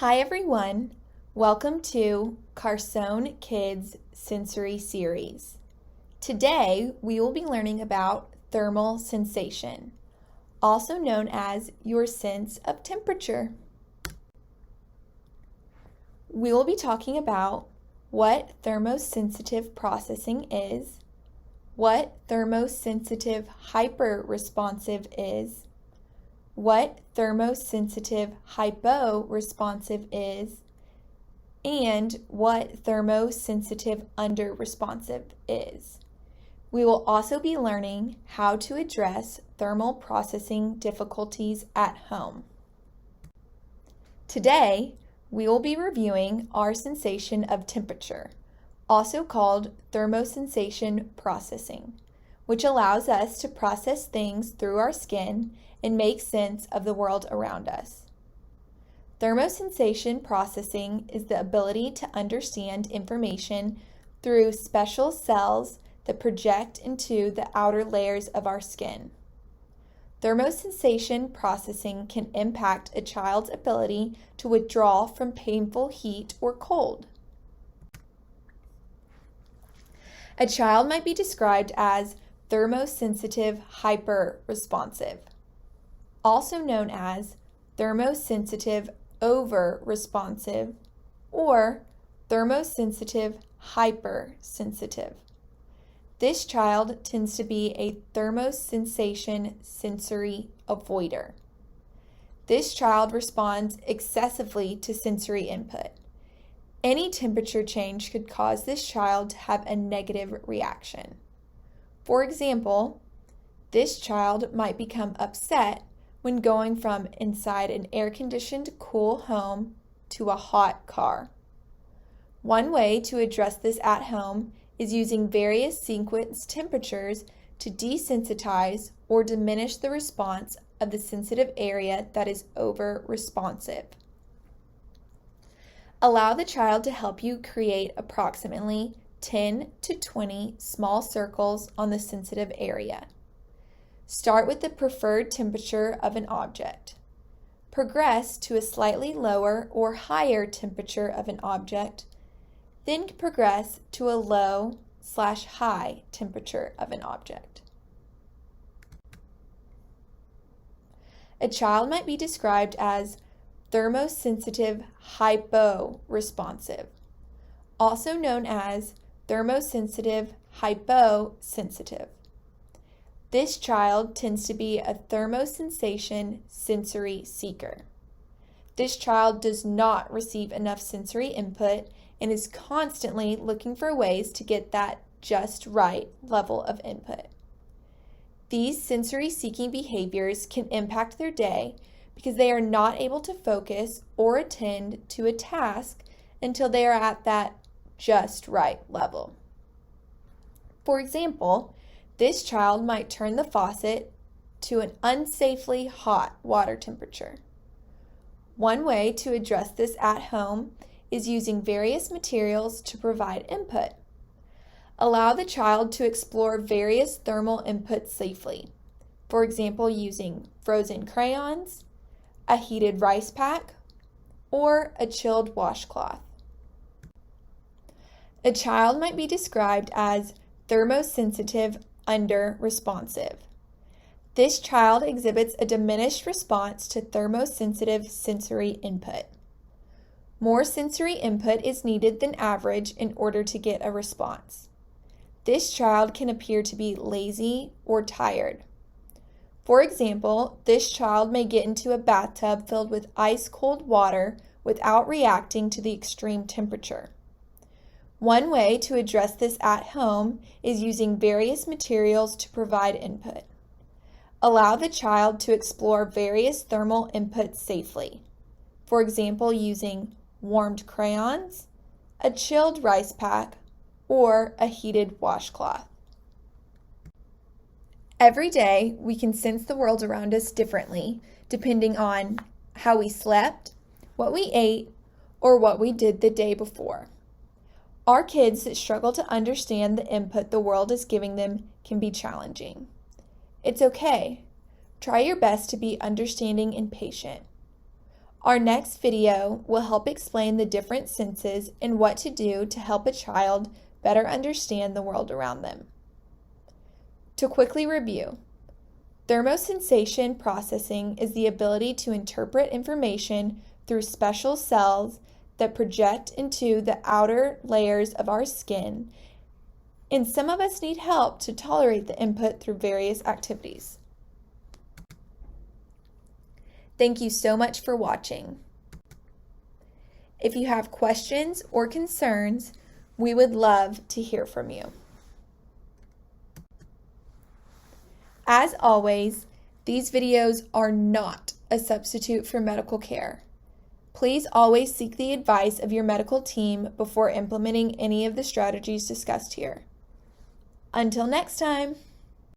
Hi everyone, welcome to Carson Kids Sensory Series. Today we will be learning about thermal sensation, also known as your sense of temperature. We will be talking about what thermosensitive processing is, what thermosensitive hyperresponsive is, what thermosensitive hyporesponsive is, and what thermosensitive underresponsive is. We will also be learning how to address thermal processing difficulties at home. Today, we will be reviewing our sensation of temperature, also called thermosensation processing, which allows us to process things through our skin and make sense of the world around us. Thermosensation processing is the ability to understand information through special cells that project into the outer layers of our skin. Thermosensation processing can impact a child's ability to withdraw from painful heat or cold. A child might be described as thermosensitive hyperresponsive, also known as thermosensitive overresponsive or thermosensitive hypersensitive. This child tends to be a thermosensation sensory avoider. This child responds excessively to sensory input. Any temperature change could cause this child to have a negative reaction. For example, this child might become upset when going from inside an air-conditioned cool home to a hot car. One way to address this at home is using various sequence temperatures to desensitize or diminish the response of the sensitive area that is over-responsive. Allow the child to help you create approximately 10 to 20 small circles on the sensitive area. Start with the preferred temperature of an object. Progress to a slightly lower or higher temperature of an object, then progress to a low/high temperature of an object. A child might be described as thermosensitive hyporesponsive, also known as thermosensitive hyposensitive. This child tends to be a thermosensation sensory seeker. This child does not receive enough sensory input and is constantly looking for ways to get that just right level of input. These sensory seeking behaviors can impact their day because they are not able to focus or attend to a task until they are at that just right level. For example, this child might turn the faucet to an unsafely hot water temperature. One way to address this at home is using various materials to provide input. Allow the child to explore various thermal inputs safely, for example, using frozen crayons, a heated rice pack, or a chilled washcloth. A child might be described as thermosensitive underresponsive. This child exhibits a diminished response to thermosensitive sensory input. More sensory input is needed than average in order to get a response. This child can appear to be lazy or tired. For example, this child may get into a bathtub filled with ice-cold water without reacting to the extreme temperature. One way to address this at home is using various materials to provide input. Allow the child to explore various thermal inputs safely. For example, using warmed crayons, a chilled rice pack, or a heated washcloth. Every day, we can sense the world around us differently depending on how we slept, what we ate, or what we did the day before. Our kids that struggle to understand the input the world is giving them can be challenging. It's okay. Try your best to be understanding and patient. Our next video will help explain the different senses and what to do to help a child better understand the world around them. To quickly review, thermosensation processing is the ability to interpret information through special cells that project into the outer layers of our skin, and some of us need help to tolerate the input through various activities. Thank you so much for watching. If you have questions or concerns, we would love to hear from you. As always, these videos are not a substitute for medical care. Please always seek the advice of your medical team before implementing any of the strategies discussed here. Until next time.